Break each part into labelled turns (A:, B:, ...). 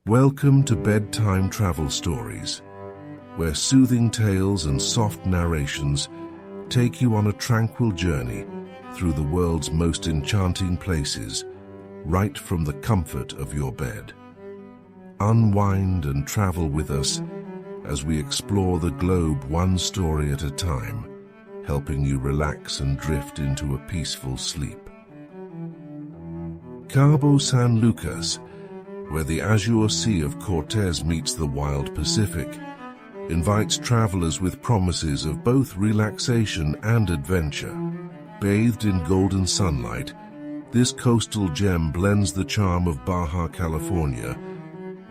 A: Welcome to Bedtime Travel Stories, where soothing tales and soft narrations take you on a tranquil journey through the world's most enchanting places, right from the comfort of your bed. Unwind and travel with us as we explore the globe one story at a time, helping you relax and drift into a peaceful sleep. Cabo San Lucas, where the azure Sea of Cortez meets the wild Pacific, invites travelers with promises of both relaxation and adventure. Bathed in golden sunlight, this coastal gem blends the charm of Baja California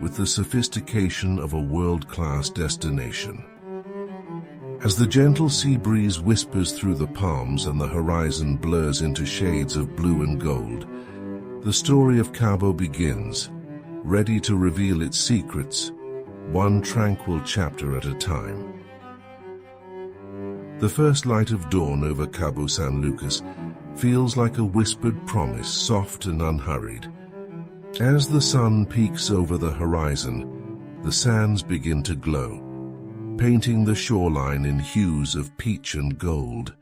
A: with the sophistication of a world-class destination. As the gentle sea breeze whispers through the palms and the horizon blurs into shades of blue and gold, the story of Cabo begins, ready to reveal its secrets, one tranquil chapter at a time. The first light of dawn over Cabo San Lucas feels like a whispered promise, soft and unhurried. As the sun peaks over the horizon, the sands begin to glow, painting the shoreline in hues of peach and gold.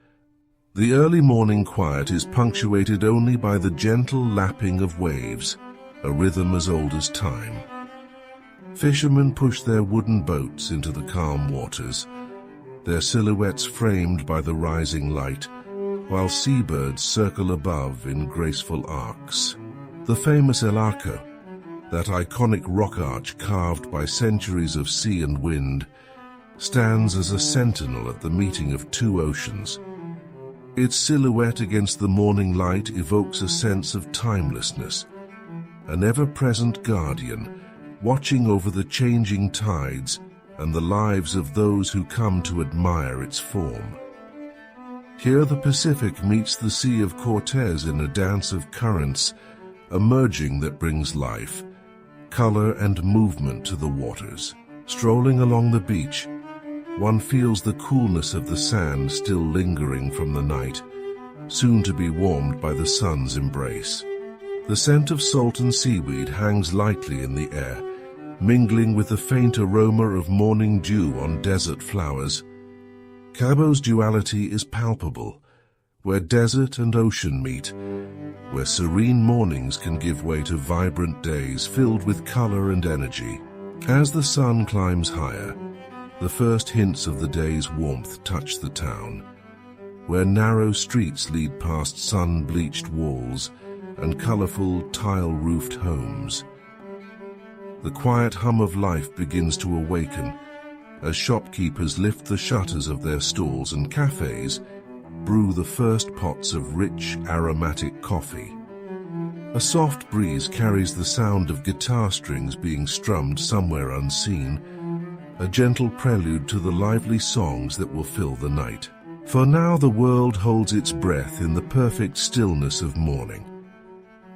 A: The early morning quiet is punctuated only by the gentle lapping of waves, a rhythm as old as time. Fishermen push their wooden boats into the calm waters, their silhouettes framed by the rising light, while seabirds circle above in graceful arcs. The famous El Arco, that iconic rock arch carved by centuries of sea and wind, stands as a sentinel at the meeting of two oceans. Its silhouette against the morning light evokes a sense of timelessness, an ever-present guardian, watching over the changing tides and the lives of those who come to admire its form. Here the Pacific meets the Sea of Cortez in a dance of currents, a merging that brings life, color and movement to the waters. Strolling along the beach, one feels the coolness of the sand still lingering from the night, soon to be warmed by the sun's embrace. The scent of salt and seaweed hangs lightly in the air, mingling with the faint aroma of morning dew on desert flowers. Cabo's duality is palpable, where desert and ocean meet, where serene mornings can give way to vibrant days filled with color and energy. As the sun climbs higher, the first hints of the day's warmth touch the town, where narrow streets lead past sun-bleached walls and colorful tile-roofed homes. The quiet hum of life begins to awaken as shopkeepers lift the shutters of their stalls and cafes brew the first pots of rich, aromatic coffee. A soft breeze carries the sound of guitar strings being strummed somewhere unseen, a gentle prelude to the lively songs that will fill the night. For now the world holds its breath in the perfect stillness of morning.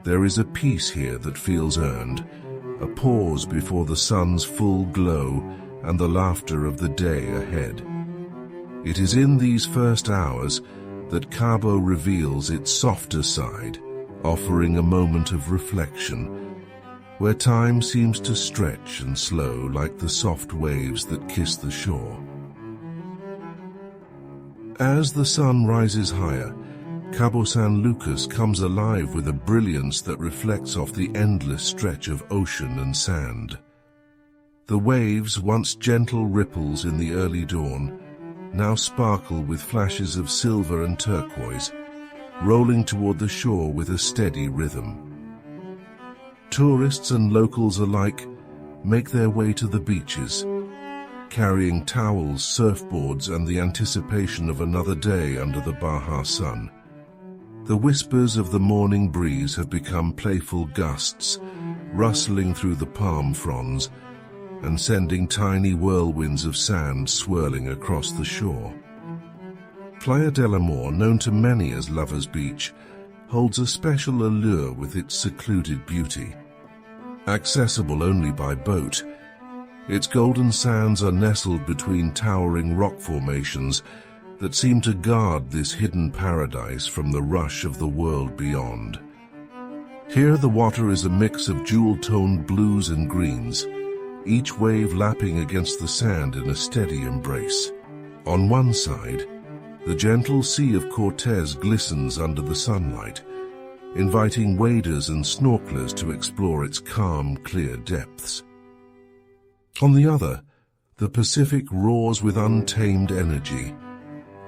A: There is a peace here that feels earned, a pause before the sun's full glow and the laughter of the day ahead. It is in these first hours that Cabo reveals its softer side, offering a moment of reflection, where time seems to stretch and slow like the soft waves that kiss the shore. As the sun rises higher, Cabo San Lucas comes alive with a brilliance that reflects off the endless stretch of ocean and sand. The waves, once gentle ripples in the early dawn, now sparkle with flashes of silver and turquoise, rolling toward the shore with a steady rhythm. Tourists and locals alike make their way to the beaches, carrying towels, surfboards, and the anticipation of another day under the Baja sun. The whispers of the morning breeze have become playful gusts, rustling through the palm fronds and sending tiny whirlwinds of sand swirling across the shore. Playa del Amor, known to many as Lover's Beach, holds a special allure with its secluded beauty. Accessible only by boat, its golden sands are nestled between towering rock formations that seem to guard this hidden paradise from the rush of the world beyond. Here the water is a mix of jewel-toned blues and greens, each wave lapping against the sand in a steady embrace. On one side, the gentle Sea of Cortez glistens under the sunlight, inviting waders and snorkelers to explore its calm, clear depths. On the other, the Pacific roars with untamed energy,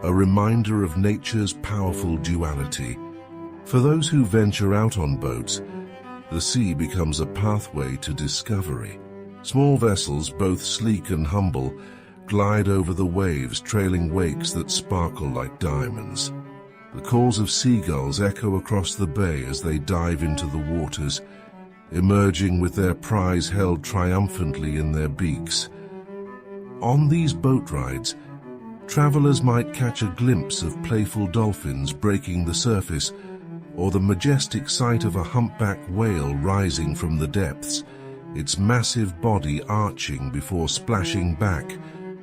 A: a reminder of nature's powerful duality. For those who venture out on boats, the sea becomes a pathway to discovery. Small vessels, both sleek and humble, glide over the waves, trailing wakes that sparkle like diamonds. The calls of seagulls echo across the bay as they dive into the waters, emerging with their prize held triumphantly in their beaks. On these boat rides, travelers might catch a glimpse of playful dolphins breaking the surface, or the majestic sight of a humpback whale rising from the depths, its massive body arching before splashing back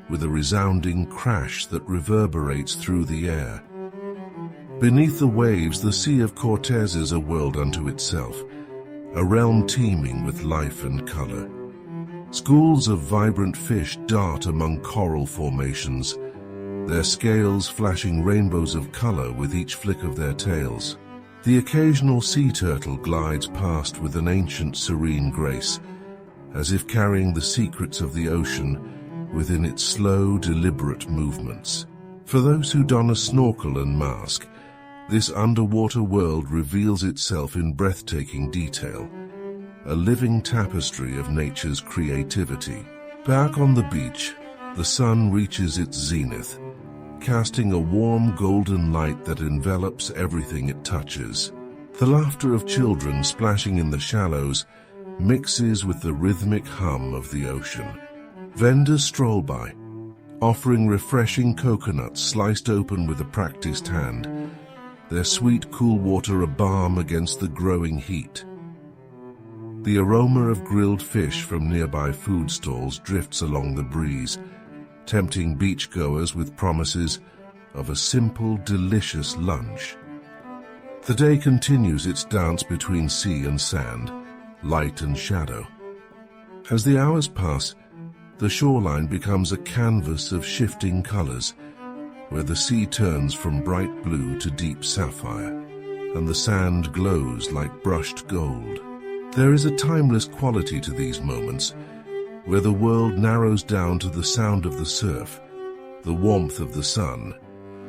A: with a resounding crash that reverberates through the air. Beneath the waves, the Sea of Cortez is a world unto itself, a realm teeming with life and color. Schools of vibrant fish dart among coral formations, their scales flashing rainbows of color with each flick of their tails. The occasional sea turtle glides past with an ancient serene grace, as if carrying the secrets of the ocean within its slow, deliberate movements. For those who don a snorkel and mask, this underwater world reveals itself in breathtaking detail, a living tapestry of nature's creativity. Back on the beach, the sun reaches its zenith, casting a warm golden light that envelops everything it touches. The laughter of children splashing in the shallows mixes with the rhythmic hum of the ocean. Vendors stroll by, offering refreshing coconuts sliced open with a practiced hand, their sweet cool water a balm against the growing heat. The aroma of grilled fish from nearby food stalls drifts along the breeze, tempting beachgoers with promises of a simple, delicious lunch. The day continues its dance between sea and sand, light and shadow. As the hours pass, the shoreline becomes a canvas of shifting colors, where the sea turns from bright blue to deep sapphire, and the sand glows like brushed gold. There is a timeless quality to these moments, where the world narrows down to the sound of the surf, the warmth of the sun,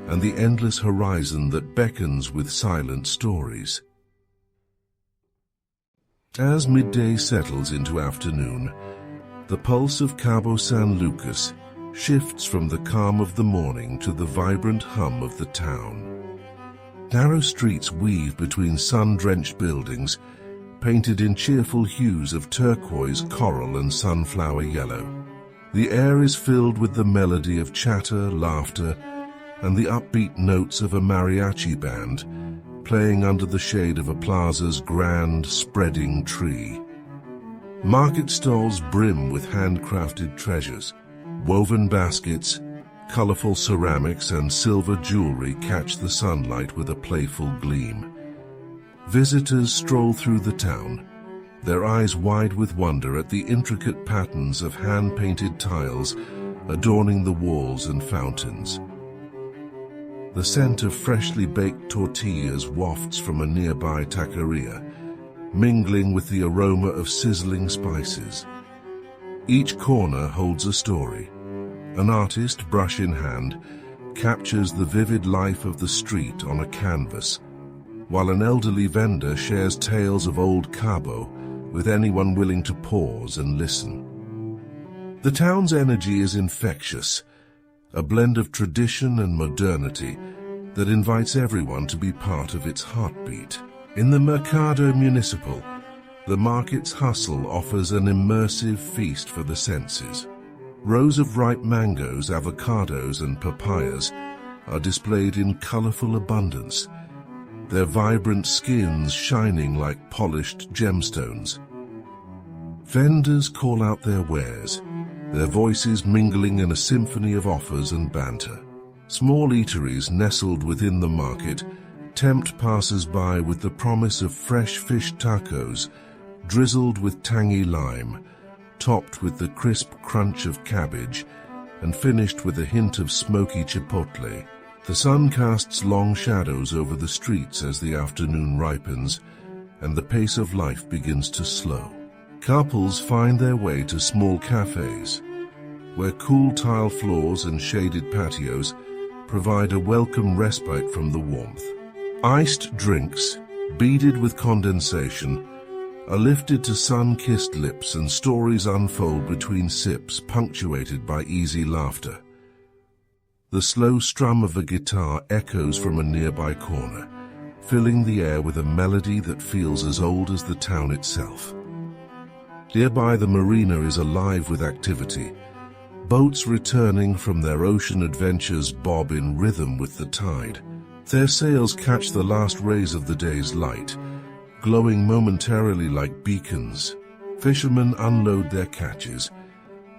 A: and the endless horizon that beckons with silent stories. As midday settles into afternoon, the pulse of Cabo San Lucas shifts from the calm of the morning to the vibrant hum of the town. Narrow streets weave between sun-drenched buildings, painted in cheerful hues of turquoise, coral, and sunflower yellow. The air is filled with the melody of chatter, laughter, and the upbeat notes of a mariachi band playing under the shade of a plaza's grand, spreading tree. Market stalls brim with handcrafted treasures. Woven baskets, colorful ceramics, and silver jewelry catch the sunlight with a playful gleam. Visitors stroll through the town, their eyes wide with wonder at the intricate patterns of hand-painted tiles adorning the walls and fountains. The scent of freshly baked tortillas wafts from a nearby taqueria, mingling with the aroma of sizzling spices. Each corner holds a story. An artist, brush in hand, captures the vivid life of the street on a canvas, while an elderly vendor shares tales of old Cabo with anyone willing to pause and listen. The town's energy is infectious, a blend of tradition and modernity that invites everyone to be part of its heartbeat. In the Mercado Municipal, the market's hustle offers an immersive feast for the senses. Rows of ripe mangoes, avocados, and papayas are displayed in colorful abundance, their vibrant skins shining like polished gemstones. Vendors call out their wares, their voices mingling in a symphony of offers and banter. Small eateries nestled within the market tempt passers-by with the promise of fresh fish tacos, drizzled with tangy lime, topped with the crisp crunch of cabbage, and finished with a hint of smoky chipotle. The sun casts long shadows over the streets as the afternoon ripens, and the pace of life begins to slow. Couples find their way to small cafes, where cool tile floors and shaded patios provide a welcome respite from the warmth. Iced drinks, beaded with condensation, are lifted to sun-kissed lips, and stories unfold between sips, punctuated by easy laughter. The slow strum of a guitar echoes from a nearby corner, filling the air with a melody that feels as old as the town itself. Nearby, the marina is alive with activity. Boats returning from their ocean adventures bob in rhythm with the tide. Their sails catch the last rays of the day's light, glowing momentarily like beacons. Fishermen unload their catches,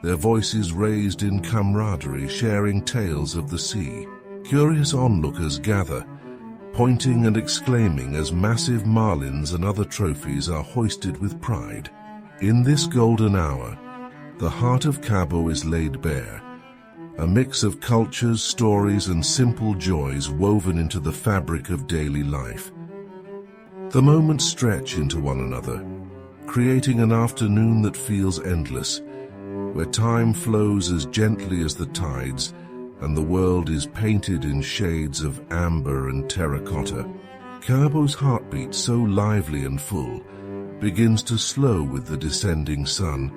A: their voices raised in camaraderie, sharing tales of the sea. Curious onlookers gather, pointing and exclaiming as massive marlins and other trophies are hoisted with pride. In this golden hour, the heart of Cabo is laid bare, a mix of cultures, stories, and simple joys woven into the fabric of daily life. The moments stretch into one another, creating an afternoon that feels endless, where time flows as gently as the tides, and the world is painted in shades of amber and terracotta. Cabo's heartbeat, so lively and full, begins to slow with the descending sun,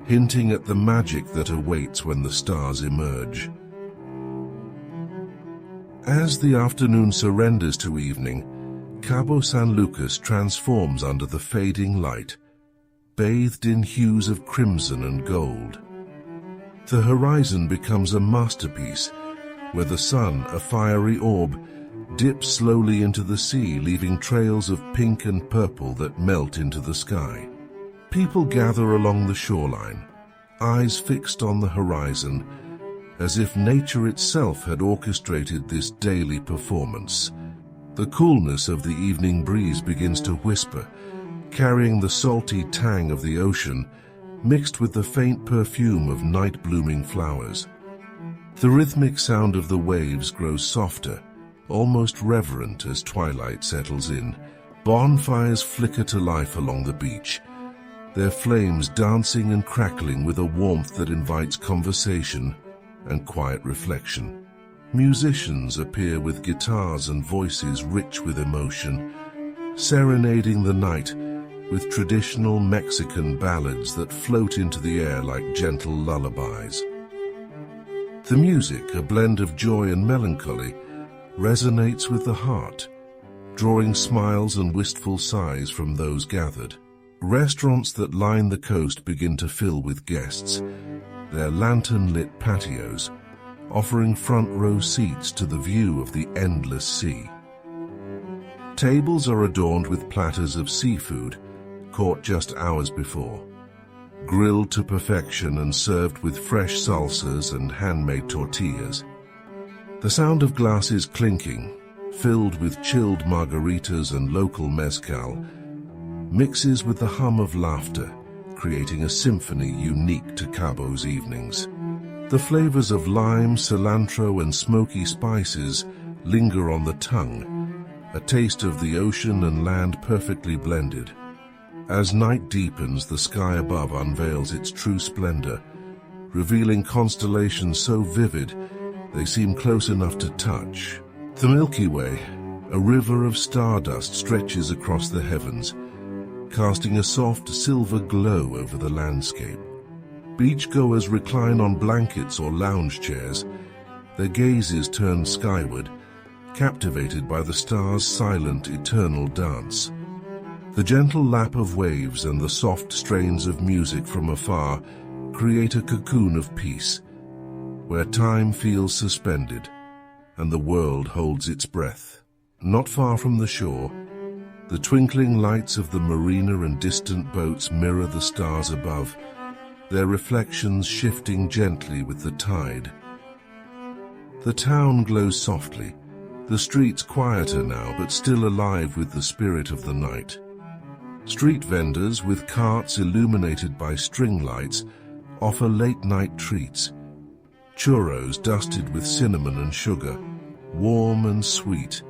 A: hinting at the magic that awaits when the stars emerge. As the afternoon surrenders to evening, Cabo San Lucas transforms under the fading light, bathed in hues of crimson and gold. The horizon becomes a masterpiece, where the sun, a fiery orb, dips slowly into the sea, leaving trails of pink and purple that melt into the sky. People gather along the shoreline, eyes fixed on the horizon, as if nature itself had orchestrated this daily performance. The coolness of the evening breeze begins to whisper, carrying the salty tang of the ocean, mixed with the faint perfume of night-blooming flowers. The rhythmic sound of the waves grows softer, almost reverent as twilight settles in. Bonfires flicker to life along the beach, their flames dancing and crackling with a warmth that invites conversation and quiet reflection. Musicians appear with guitars and voices rich with emotion, serenading the night with traditional Mexican ballads that float into the air like gentle lullabies. The music, a blend of joy and melancholy, resonates with the heart, drawing smiles and wistful sighs from those gathered. Restaurants that line the coast begin to fill with guests, their lantern-lit patios offering front-row seats to the view of the endless sea. Tables are adorned with platters of seafood, caught just hours before, grilled to perfection and served with fresh salsas and handmade tortillas. The sound of glasses clinking, filled with chilled margaritas and local mezcal, mixes with the hum of laughter, creating a symphony unique to Cabo's evenings. The flavors of lime, cilantro, and smoky spices linger on the tongue, a taste of the ocean and land perfectly blended. As night deepens, the sky above unveils its true splendor, revealing constellations so vivid they seem close enough to touch. The Milky Way, a river of stardust, stretches across the heavens, casting a soft silver glow over the landscape. Beachgoers recline on blankets or lounge chairs, their gazes turned skyward, captivated by the stars' silent, eternal dance. The gentle lap of waves and the soft strains of music from afar create a cocoon of peace, where time feels suspended and the world holds its breath. Not far from the shore, the twinkling lights of the marina and distant boats mirror the stars above, their reflections shifting gently with the tide. The town glows softly, The streets quieter now, but still alive with the spirit of the night. Street vendors with carts illuminated by string lights offer late-night treats. Churros dusted with cinnamon and sugar, warm and sweet,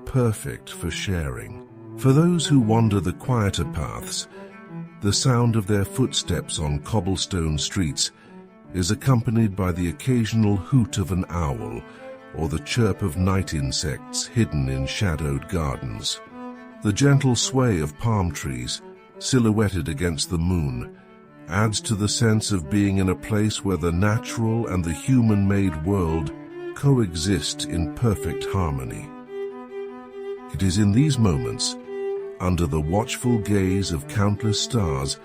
A: perfect for sharing. For those who wander the quieter paths, the sound of their footsteps on cobblestone streets is accompanied by the occasional hoot of an owl or the chirp of night insects hidden in shadowed gardens. The gentle sway of palm trees, silhouetted against the moon, adds to the sense of being in a place where the natural and the human-made world coexist in perfect harmony. It is in these moments, under the watchful gaze of countless stars,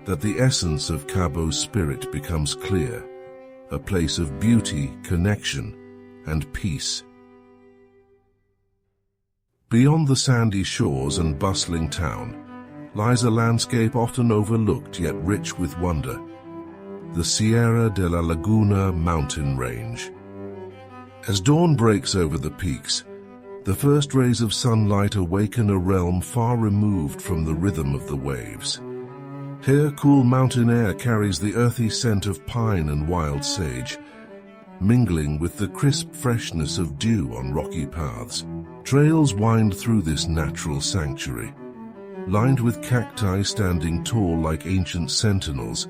A: that the essence of Cabo's spirit becomes clear, a place of beauty, connection, and peace. Beyond the sandy shores and bustling town lies a landscape often overlooked yet rich with wonder, the Sierra de la Laguna mountain range. As dawn breaks over the peaks, the first rays of sunlight awaken a realm far removed from the rhythm of the waves. Here, cool mountain air carries the earthy scent of pine and wild sage, mingling with the crisp freshness of dew on rocky paths. Trails wind through this natural sanctuary, lined with cacti standing tall like ancient sentinels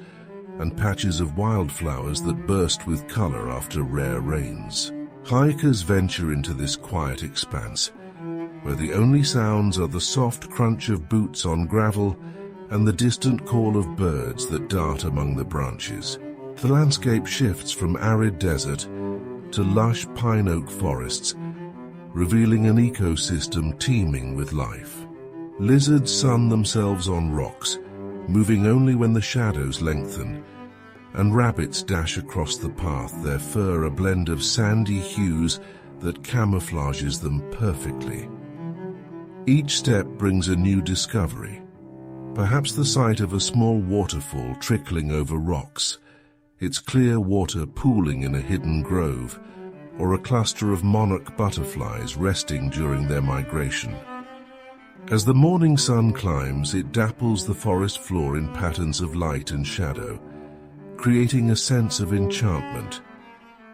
A: and patches of wildflowers that burst with color after rare rains. Hikers venture into this quiet expanse, where the only sounds are the soft crunch of boots on gravel and the distant call of birds that dart among the branches. The landscape shifts from arid desert to lush pine oak forests, revealing an ecosystem teeming with life. Lizards sun themselves on rocks, moving only when the shadows lengthen, and rabbits dash across the path, their fur a blend of sandy hues that camouflages them perfectly. Each step brings a new discovery, perhaps the sight of a small waterfall trickling over rocks, its clear water pooling in a hidden grove, or a cluster of monarch butterflies resting during their migration. As the morning sun climbs, it dapples the forest floor in patterns of light and shadow, creating a sense of enchantment.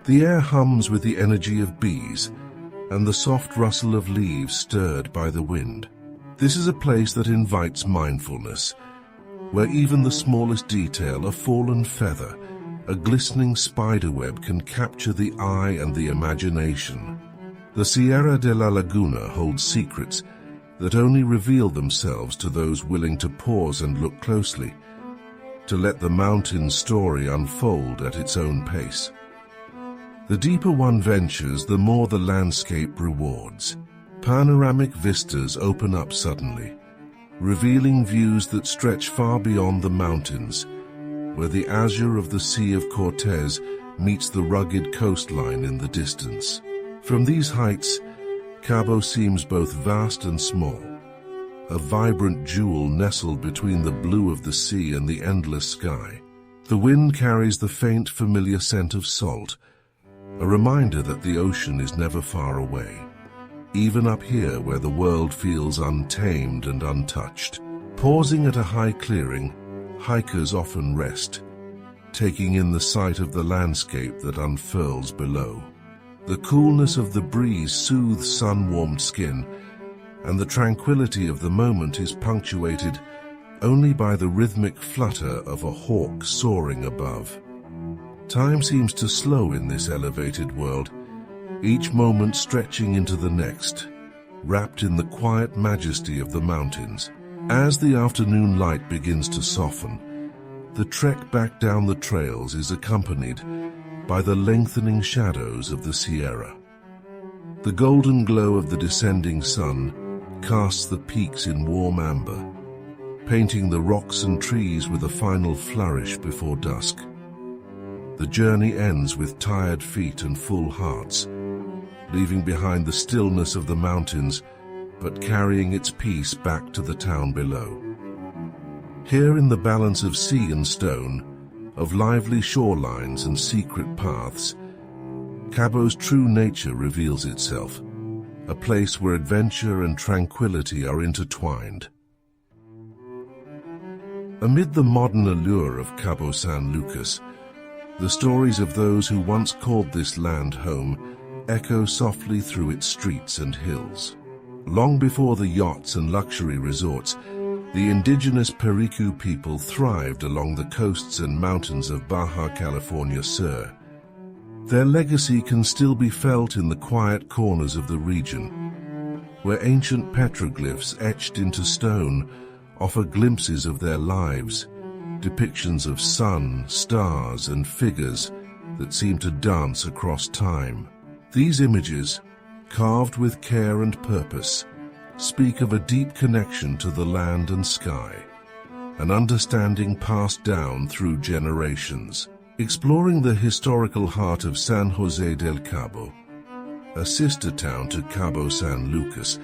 A: The air hums with the energy of bees and the soft rustle of leaves stirred by the wind. This is a place that invites mindfulness, where even the smallest detail, a fallen feather, a glistening spiderweb, can capture the eye and the imagination. The Sierra de la Laguna holds secrets that only reveal themselves to those willing to pause and look closely, to let the mountain's story unfold at its own pace. The deeper one ventures, the more the landscape rewards. Panoramic vistas open up suddenly, revealing views that stretch far beyond the mountains, where the azure of the Sea of Cortez meets the rugged coastline in the distance. From these heights, Cabo seems both vast and small, a vibrant jewel nestled between the blue of the sea and the endless sky. The wind carries the faint, familiar scent of salt, a reminder that the ocean is never far away, even up here where the world feels untamed and untouched. Pausing at a high clearing, hikers often rest, taking in the sight of the landscape that unfurls below. The coolness of the breeze soothes sun-warmed skin, and the tranquility of the moment is punctuated only by the rhythmic flutter of a hawk soaring above. Time seems to slow in this elevated world, each moment stretching into the next, wrapped in the quiet majesty of the mountains. As the afternoon light begins to soften, the trek back down the trails is accompanied by the lengthening shadows of the Sierra. The golden glow of the descending sun casts the peaks in warm amber, painting the rocks and trees with a final flourish before dusk. The journey ends with tired feet and full hearts, leaving behind the stillness of the mountains, but carrying its peace back to the town below. Here, in the balance of sea and stone, of lively shorelines and secret paths, Cabo's true nature reveals itself, a place where adventure and tranquility are intertwined. Amid the modern allure of Cabo San Lucas, the stories of those who once called this land home echo softly through its streets and hills. Long before the yachts and luxury resorts, the indigenous Periku people thrived along the coasts and mountains of Baja California Sur. Their legacy can still be felt in the quiet corners of the region, where ancient petroglyphs etched into stone offer glimpses of their lives, depictions of sun, stars, and figures that seem to dance across time. These images, carved with care and purpose, speak of a deep connection to the land and sky, an understanding passed down through generations. Exploring the historical heart of San Jose del Cabo, a sister town to Cabo San Lucas,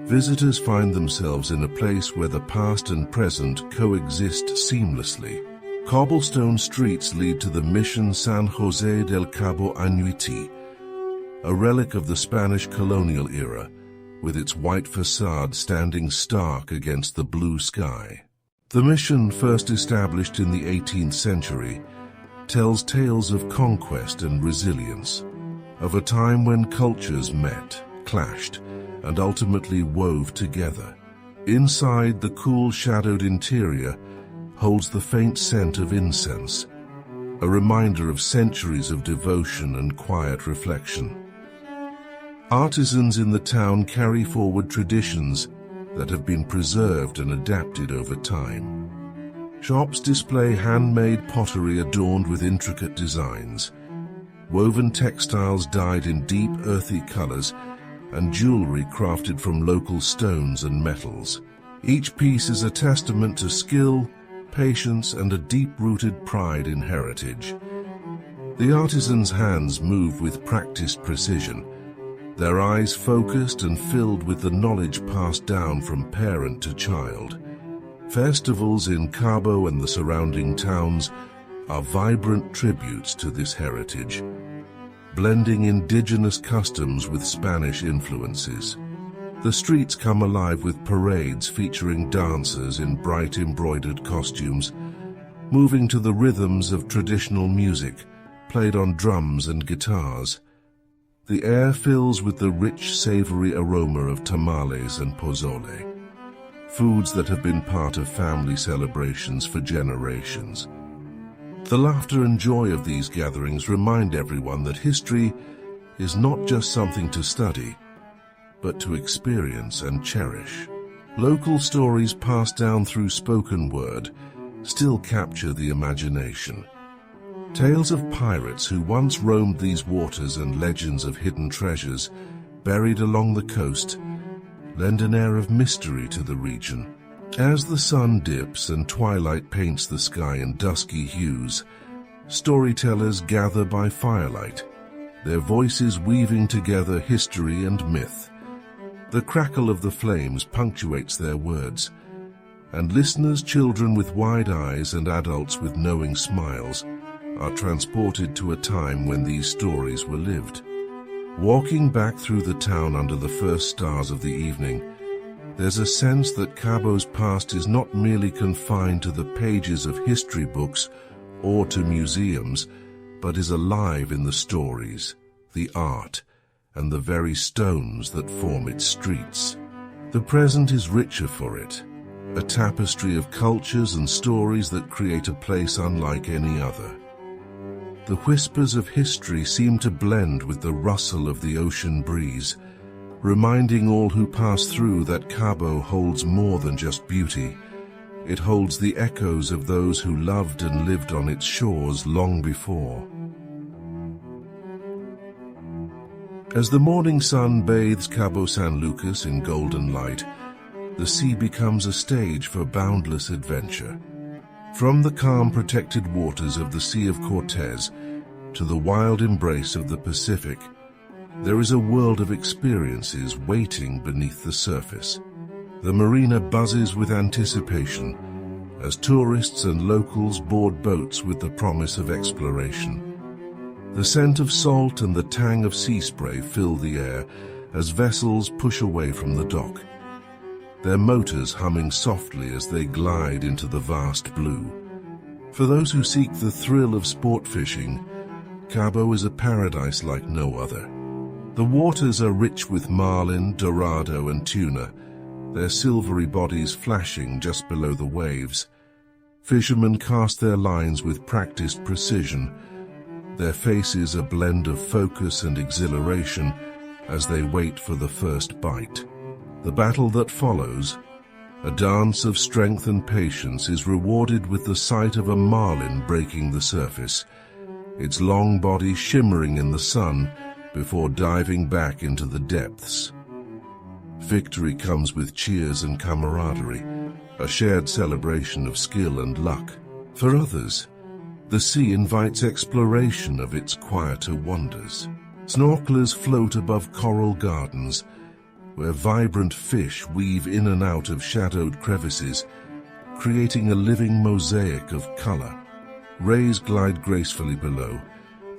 A: visitors find themselves in a place where the past and present coexist seamlessly. Cobblestone streets lead to the Mission San Jose del Cabo Anuiti, a relic of the Spanish colonial era, with its white facade standing stark against the blue sky. The mission, first established in the 18th century, tells tales of conquest and resilience, of a time when cultures met, clashed, and ultimately wove together. Inside, the cool, shadowed interior holds the faint scent of incense, a reminder of centuries of devotion and quiet reflection. Artisans in the town carry forward traditions that have been preserved and adapted over time. Shops display handmade pottery adorned with intricate designs, woven textiles dyed in deep, earthy colors, and jewelry crafted from local stones and metals. Each piece is a testament to skill, patience, and a deep-rooted pride in heritage. The artisans' hands move with practiced precision, their eyes focused and filled with the knowledge passed down from parent to child. Festivals in Cabo and the surrounding towns are vibrant tributes to this heritage, blending indigenous customs with Spanish influences. The streets come alive with parades featuring dancers in bright embroidered costumes, moving to the rhythms of traditional music played on drums and guitars. The air fills with the rich, savory aroma of tamales and pozole, foods that have been part of family celebrations for generations. The laughter and joy of these gatherings remind everyone that history is not just something to study, but to experience and cherish. Local stories passed down through spoken word still capture the imagination. Tales of pirates who once roamed these waters and legends of hidden treasures buried along the coast lend an air of mystery to the region. As the sun dips and twilight paints the sky in dusky hues, storytellers gather by firelight, their voices weaving together history and myth. The crackle of the flames punctuates their words, and listeners, children with wide eyes and adults with knowing smiles, are transported to a time when these stories were lived. Walking back through the town under the first stars of the evening, there's a sense that Cabo's past is not merely confined to the pages of history books or to museums, but is alive in the stories, the art, and the very stones that form its streets. The present is richer for it, a tapestry of cultures and stories that create a place unlike any other. The whispers of history seem to blend with the rustle of the ocean breeze, reminding all who pass through that Cabo holds more than just beauty. It holds the echoes of those who loved and lived on its shores long before. As the morning sun bathes Cabo San Lucas in golden light, the sea becomes a stage for boundless adventure. From the calm, protected waters of the Sea of Cortez to the wild embrace of the Pacific, there is a world of experiences waiting beneath the surface. The marina buzzes with anticipation as tourists and locals board boats with the promise of exploration. The scent of salt and the tang of sea spray fill the air, as vessels push away from the dock, their motors humming softly as they glide into the vast blue. For those who seek the thrill of sport fishing, Cabo is a paradise like no other. The waters are rich with marlin, dorado, and tuna, their silvery bodies flashing just below the waves. Fishermen cast their lines with practiced precision, their faces a blend of focus and exhilaration as they wait for the first bite. The battle that follows, a dance of strength and patience, is rewarded with the sight of a marlin breaking the surface, its long body shimmering in the sun before diving back into the depths. Victory comes with cheers and camaraderie, a shared celebration of skill and luck. For others, the sea invites exploration of its quieter wonders. Snorkelers float above coral gardens, where vibrant fish weave in and out of shadowed crevices, creating a living mosaic of color. Rays glide gracefully below,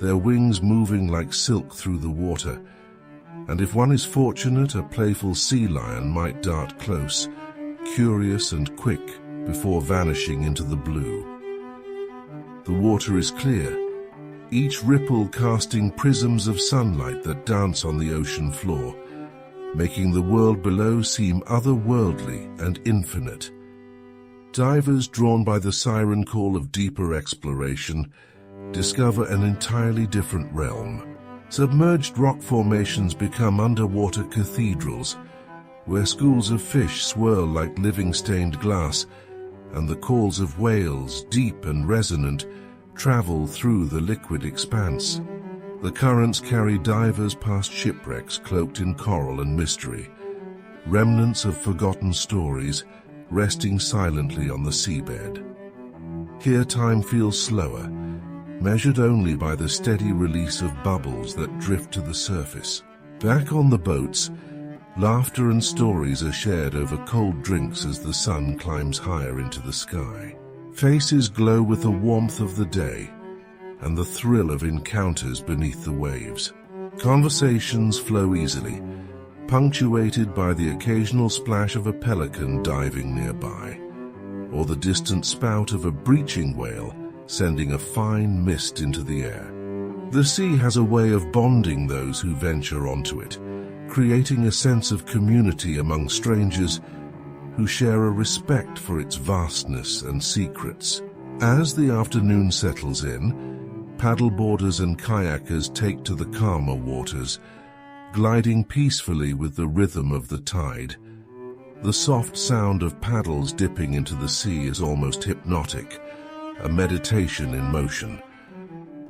A: their wings moving like silk through the water, and if one is fortunate, a playful sea lion might dart close, curious and quick, before vanishing into the blue. The water is clear, each ripple casting prisms of sunlight that dance on the ocean floor, making the world below seem otherworldly and infinite. Divers, drawn by the siren call of deeper exploration, discover an entirely different realm. Submerged rock formations become underwater cathedrals, where schools of fish swirl like living stained glass, and the calls of whales, deep and resonant, travel through the liquid expanse. The currents carry divers past shipwrecks cloaked in coral and mystery, remnants of forgotten stories resting silently on the seabed. Here time feels slower, measured only by the steady release of bubbles that drift to the surface. Back on the boats, laughter and stories are shared over cold drinks as the sun climbs higher into the sky. Faces glow with the warmth of the day and the thrill of encounters beneath the waves. Conversations flow easily, punctuated by the occasional splash of a pelican diving nearby, or the distant spout of a breaching whale sending a fine mist into the air. The sea has a way of bonding those who venture onto it, creating a sense of community among strangers who share a respect for its vastness and secrets. As the afternoon settles in, paddleboarders and kayakers take to the calmer waters, gliding peacefully with the rhythm of the tide. The soft sound of paddles dipping into the sea is almost hypnotic, a meditation in motion.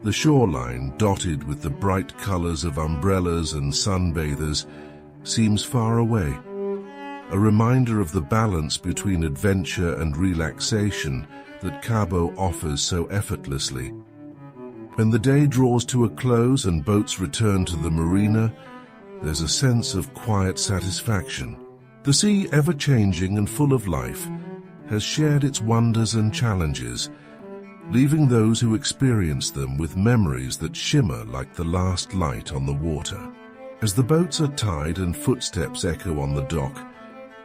A: The shoreline, dotted with the bright colors of umbrellas and sunbathers, seems far away, a reminder of the balance between adventure and relaxation that Cabo offers so effortlessly. When the day draws to a close and boats return to the marina, there's a sense of quiet satisfaction. The sea, ever-changing and full of life, has shared its wonders and challenges, leaving those who experience them with memories that shimmer like the last light on the water. As the boats are tied and footsteps echo on the dock,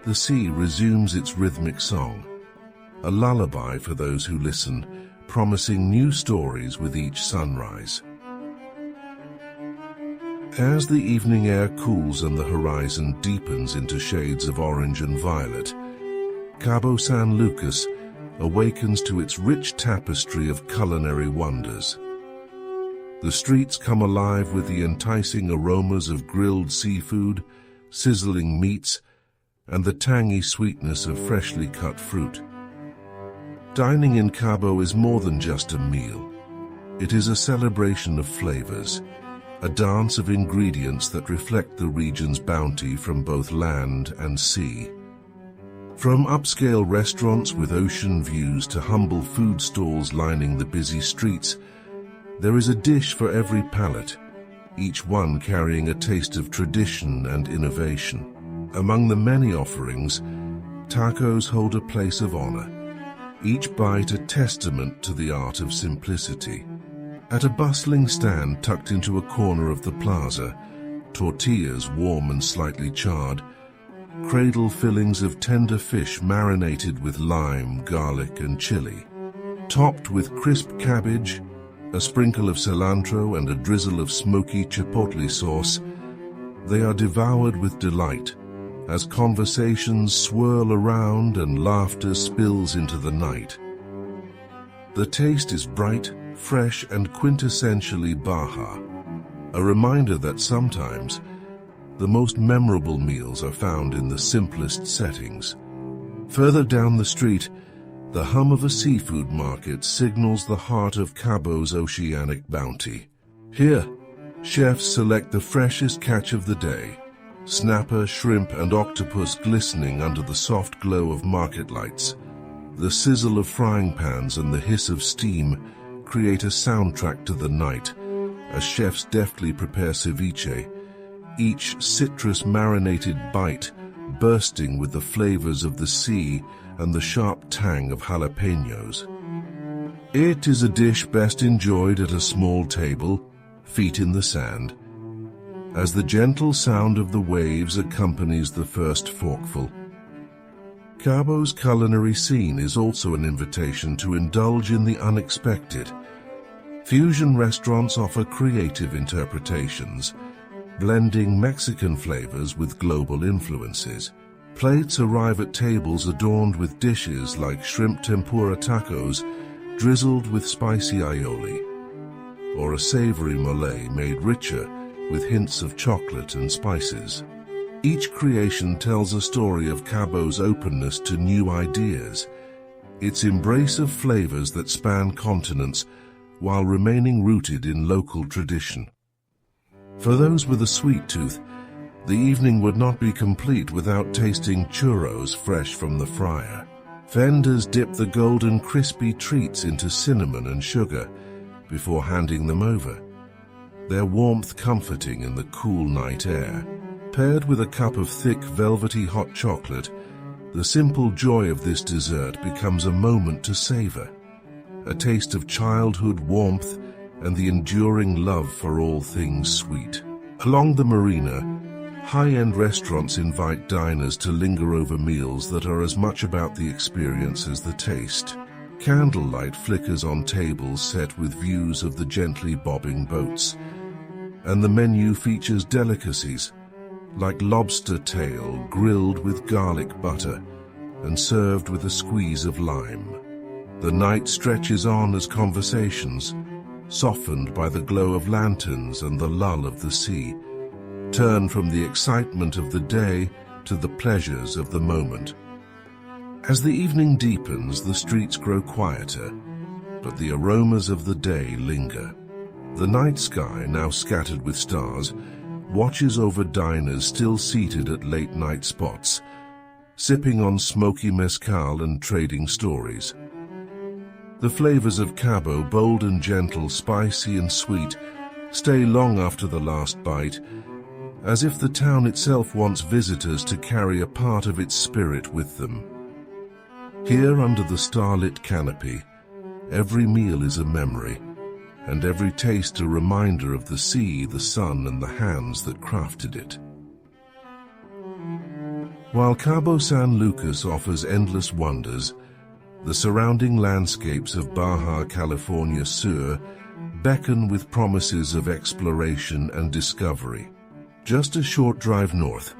A: the sea resumes its rhythmic song, a lullaby for those who listen, promising new stories with each sunrise. As the evening air cools and the horizon deepens into shades of orange and violet, Cabo San Lucas awakens to its rich tapestry of culinary wonders. The streets come alive with the enticing aromas of grilled seafood, sizzling meats, and the tangy sweetness of freshly cut fruit. Dining in Cabo is more than just a meal. It is a celebration of flavors, a dance of ingredients that reflect the region's bounty from both land and sea. From upscale restaurants with ocean views to humble food stalls lining the busy streets, there is a dish for every palate, each one carrying a taste of tradition and innovation. Among the many offerings, tacos hold a place of honor, each bite a testament to the art of simplicity. At a bustling stand tucked into a corner of the plaza, tortillas warm and slightly charred, cradle fillings of tender fish marinated with lime, garlic, and chili, topped with crisp cabbage, a sprinkle of cilantro, and a drizzle of smoky chipotle sauce. They are devoured with delight as conversations swirl around and laughter spills into the night. The taste is bright, fresh, and quintessentially Baja, a reminder that sometimes the most memorable meals are found in the simplest settings. Further down the street, the hum of a seafood market signals the heart of Cabo's oceanic bounty. Here, chefs select the freshest catch of the day, snapper, shrimp, and octopus glistening under the soft glow of market lights. The sizzle of frying pans and the hiss of steam create a soundtrack to the night as chefs deftly prepare ceviche, each citrus-marinated bite bursting with the flavors of the sea and the sharp tang of jalapenos. It is a dish best enjoyed at a small table, feet in the sand, as the gentle sound of the waves accompanies the first forkful. Cabo's culinary scene is also an invitation to indulge in the unexpected. Fusion restaurants offer creative interpretations, blending Mexican flavors with global influences. Plates arrive at tables adorned with dishes like shrimp tempura tacos drizzled with spicy aioli, or a savory mole made richer with hints of chocolate and spices. Each creation tells a story of Cabo's openness to new ideas, its embrace of flavors that span continents while remaining rooted in local tradition. For those with a sweet tooth, the evening would not be complete without tasting churros fresh from the fryer. Vendors dip the golden crispy treats into cinnamon and sugar before handing them over, their warmth comforting in the cool night air. Paired with a cup of thick, velvety hot chocolate, the simple joy of this dessert becomes a moment to savor, a taste of childhood warmth and the enduring love for all things sweet. Along the marina, high-end restaurants invite diners to linger over meals that are as much about the experience as the taste. Candlelight flickers on tables set with views of the gently bobbing boats, and the menu features delicacies like lobster tail grilled with garlic butter and served with a squeeze of lime. The night stretches on as conversations, softened by the glow of lanterns and the lull of the sea, turn from the excitement of the day to the pleasures of the moment. As the evening deepens, the streets grow quieter, but the aromas of the day linger. The night sky, now scattered with stars, watches over diners still seated at late-night spots, sipping on smoky mezcal and trading stories. The flavors of Cabo, bold and gentle, spicy and sweet, stay long after the last bite, as if the town itself wants visitors to carry a part of its spirit with them. Here under the starlit canopy, every meal is a memory, and every taste a reminder of the sea, the sun, and the hands that crafted it. While Cabo San Lucas offers endless wonders, the surrounding landscapes of Baja California Sur beckon with promises of exploration and discovery. Just a short drive north,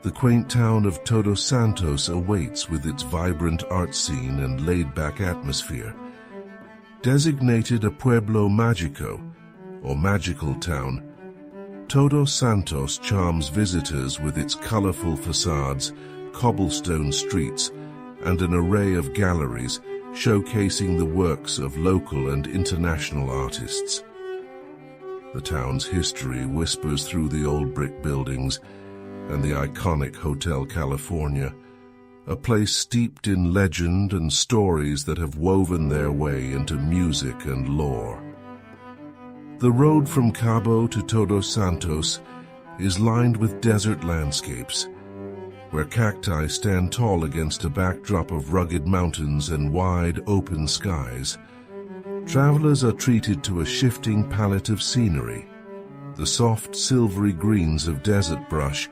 A: the quaint town of Todos Santos awaits with its vibrant art scene and laid-back atmosphere. Designated a Pueblo Mágico, or magical town, Todos Santos charms visitors with its colorful facades, cobblestone streets, and an array of galleries showcasing the works of local and international artists. The town's history whispers through the old brick buildings and the iconic Hotel California, a place steeped in legend and stories that have woven their way into music and lore. The road from Cabo to Todos Santos is lined with desert landscapes, where cacti stand tall against a backdrop of rugged mountains and wide, open skies. Travelers are treated to a shifting palette of scenery, the soft silvery greens of desert brush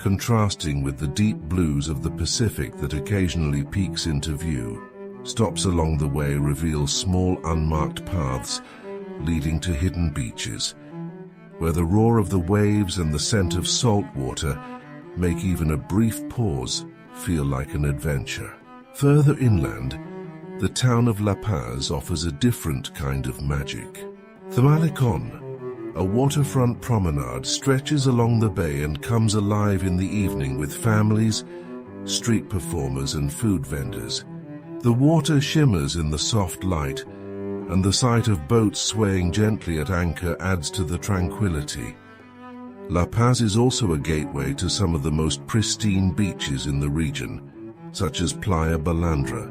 A: contrasting with the deep blues of the Pacific that occasionally peeks into view. Stops along the way reveal small unmarked paths leading to hidden beaches, where the roar of the waves and the scent of salt water make even a brief pause feel like an adventure. Further inland, the town of La Paz offers a different kind of magic. The Malecon, a waterfront promenade, stretches along the bay and comes alive in the evening with families, street performers and food vendors. The water shimmers in the soft light, and the sight of boats swaying gently at anchor adds to the tranquility. La Paz is also a gateway to some of the most pristine beaches in the region, such as Playa Balandra,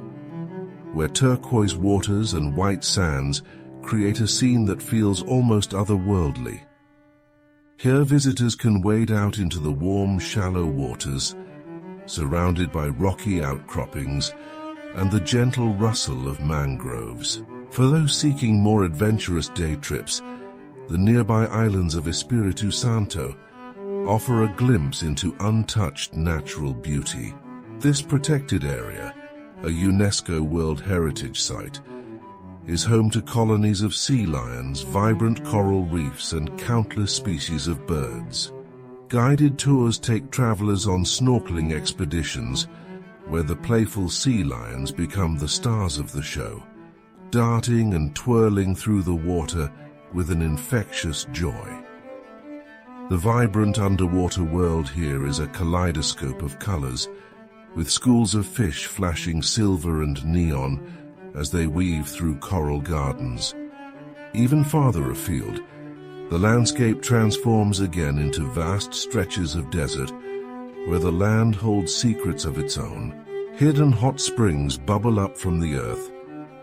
A: where turquoise waters and white sands create a scene that feels almost otherworldly. Here visitors can wade out into the warm, shallow waters, surrounded by rocky outcroppings and the gentle rustle of mangroves. For those seeking more adventurous day trips, the nearby islands of Espiritu Santo offer a glimpse into untouched natural beauty. This protected area, a UNESCO World Heritage Site, is home to colonies of sea lions, vibrant coral reefs, and countless species of birds. Guided tours take travelers on snorkeling expeditions, where the playful sea lions become the stars of the show, darting and twirling through the water with an infectious joy. The vibrant underwater world here is a kaleidoscope of colors, with schools of fish flashing silver and neon as they weave through coral gardens. Even farther afield, the landscape transforms again into vast stretches of desert, where the land holds secrets of its own. Hidden hot springs bubble up from the earth,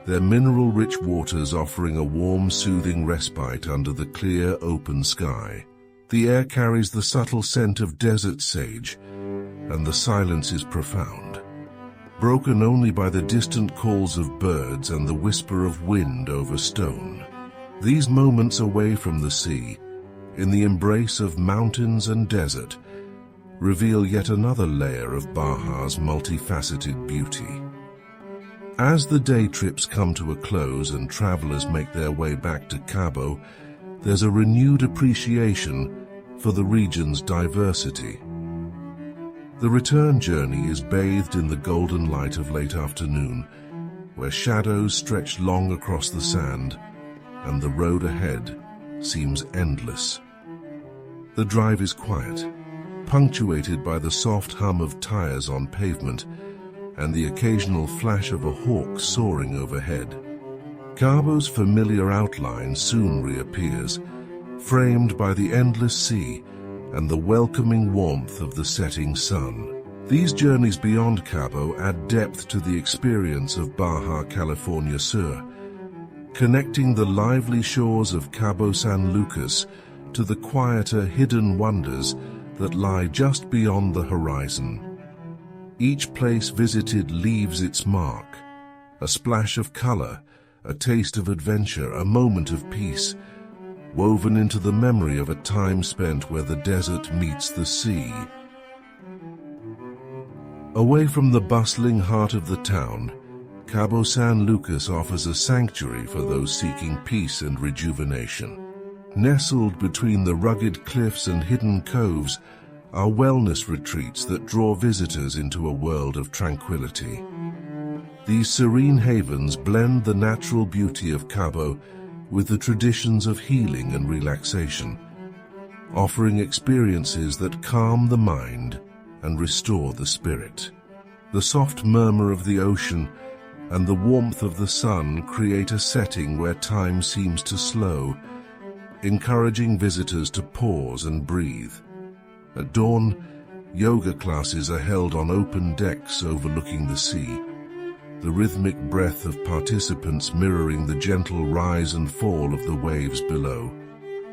A: their mineral-rich waters offering a warm, soothing respite under the clear, open sky. The air carries the subtle scent of desert sage, and the silence is profound, broken only by the distant calls of birds and the whisper of wind over stone. These moments away from the sea, in the embrace of mountains and desert, reveal yet another layer of Baja's multifaceted beauty. As the day trips come to a close and travelers make their way back to Cabo, there's a renewed appreciation for the region's diversity. The return journey is bathed in the golden light of late afternoon, where shadows stretch long across the sand, and the road ahead seems endless. The drive is quiet, punctuated by the soft hum of tires on pavement and the occasional flash of a hawk soaring overhead. Cabo's familiar outline soon reappears, framed by the endless sea and the welcoming warmth of the setting sun. These journeys beyond Cabo add depth to the experience of Baja California Sur, connecting the lively shores of Cabo San Lucas to the quieter hidden wonders that lie just beyond the horizon. Each place visited leaves its mark, a splash of color, a taste of adventure, a moment of peace, woven into the memory of a time spent where the desert meets the sea. Away from the bustling heart of the town, Cabo San Lucas offers a sanctuary for those seeking peace and rejuvenation. Nestled between the rugged cliffs and hidden coves are wellness retreats that draw visitors into a world of tranquility. These serene havens blend the natural beauty of Cabo with the traditions of healing and relaxation, offering experiences that calm the mind and restore the spirit. The soft murmur of the ocean and the warmth of the sun create a setting where time seems to slow, encouraging visitors to pause and breathe. At dawn, yoga classes are held on open decks overlooking the sea, the rhythmic breath of participants mirroring the gentle rise and fall of the waves below.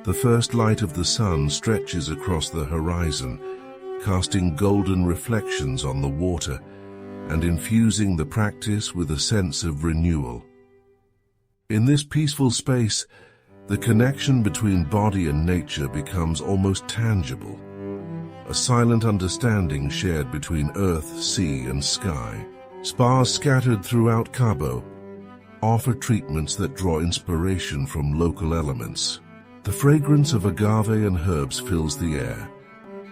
A: The first light of the sun stretches across the horizon, casting golden reflections on the water and infusing the practice with a sense of renewal. In this peaceful space, The connection between body and nature becomes almost tangible, a silent understanding shared between earth, sea, and sky. Spas scattered throughout Cabo offer treatments that draw inspiration from local elements. The fragrance of agave and herbs fills the air,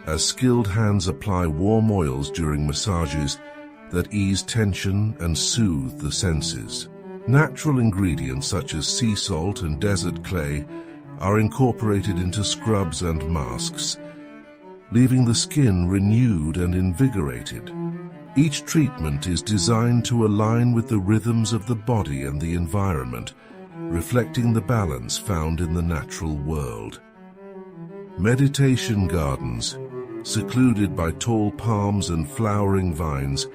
A: as skilled hands apply warm oils during massages that ease tension and soothe the senses. Natural ingredients such as sea salt and desert clay are incorporated into scrubs and masks, leaving the skin renewed and invigorated. Each treatment is designed to align with the rhythms of the body and the environment, reflecting the balance found in the natural world. Meditation gardens, secluded by tall palms and flowering vines,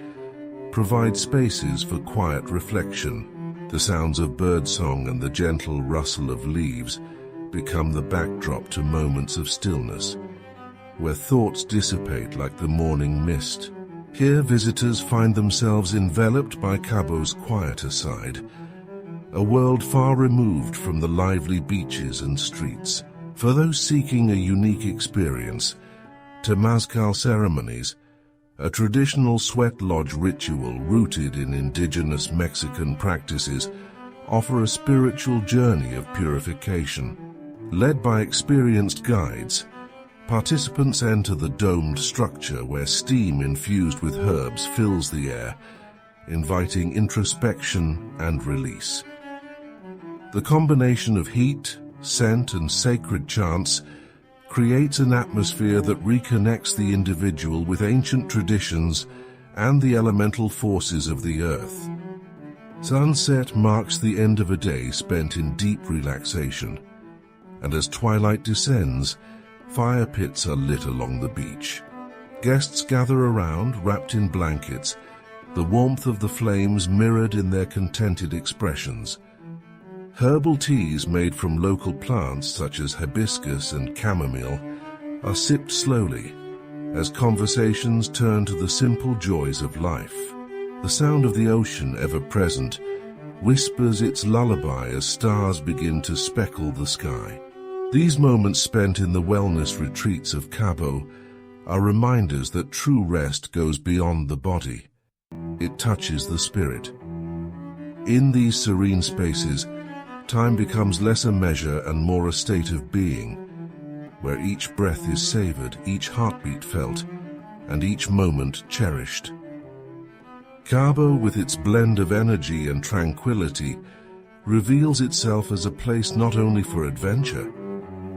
A: provide spaces for quiet reflection. The sounds of birdsong and the gentle rustle of leaves become the backdrop to moments of stillness, where thoughts dissipate like the morning mist. Here, visitors find themselves enveloped by Cabo's quieter side, a world far removed from the lively beaches and streets. For those seeking a unique experience, temazcal ceremonies, a traditional sweat lodge ritual rooted in indigenous Mexican practices, offer a spiritual journey of purification. Led by experienced guides, participants enter the domed structure where steam infused with herbs fills the air, inviting introspection and release. The combination of heat, scent, and sacred chants creates an atmosphere that reconnects the individual with ancient traditions and the elemental forces of the earth. Sunset marks the end of a day spent in deep relaxation, and as twilight descends, fire pits are lit along the beach. Guests gather around, wrapped in blankets, the warmth of the flames mirrored in their contented expressions. Herbal teas made from local plants such as hibiscus and chamomile are sipped slowly as conversations turn to the simple joys of life. The sound of the ocean, ever present, whispers its lullaby as stars begin to speckle the sky. These moments spent in the wellness retreats of Cabo are reminders that true rest goes beyond the body. It touches the spirit. In these serene spaces, time becomes less a measure and more a state of being, where each breath is savored, each heartbeat felt, and each moment cherished. Cabo, with its blend of energy and tranquility, reveals itself as a place not only for adventure,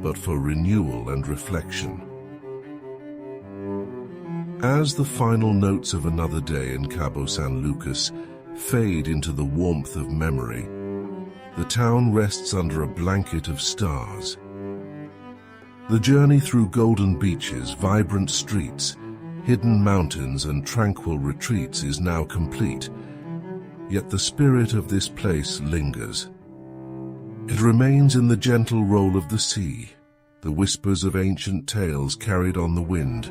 A: but for renewal and reflection. As the final notes of another day in Cabo San Lucas fade into the warmth of memory, the town rests under a blanket of stars. The journey through golden beaches, vibrant streets, hidden mountains, and tranquil retreats is now complete, yet the spirit of this place lingers. It remains in the gentle roll of the sea, the whispers of ancient tales carried on the wind,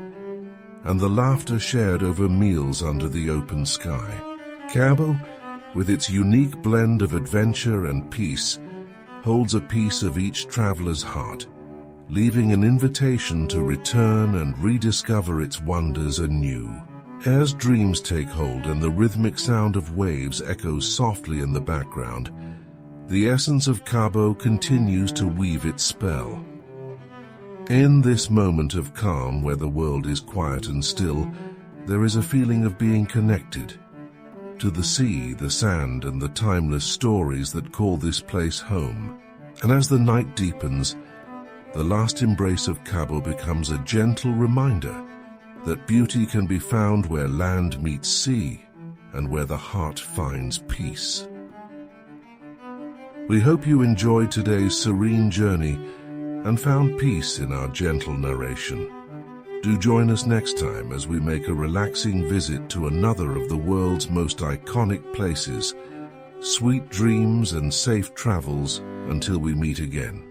A: and the laughter shared over meals under the open sky. Cabo, with its unique blend of adventure and peace, holds a piece of each traveler's heart, leaving an invitation to return and rediscover its wonders anew. As dreams take hold and the rhythmic sound of waves echoes softly in the background, the essence of Cabo continues to weave its spell. In this moment of calm where the world is quiet and still, there is a feeling of being connected to the sea, the sand, and the timeless stories that call this place home. And as the night deepens, the last embrace of Cabo becomes a gentle reminder that beauty can be found where land meets sea and where the heart finds peace. We hope you enjoyed today's serene journey and found peace in our gentle narration. Do join us next time as we make a relaxing visit to another of the world's most iconic places. Sweet dreams and safe travels until we meet again.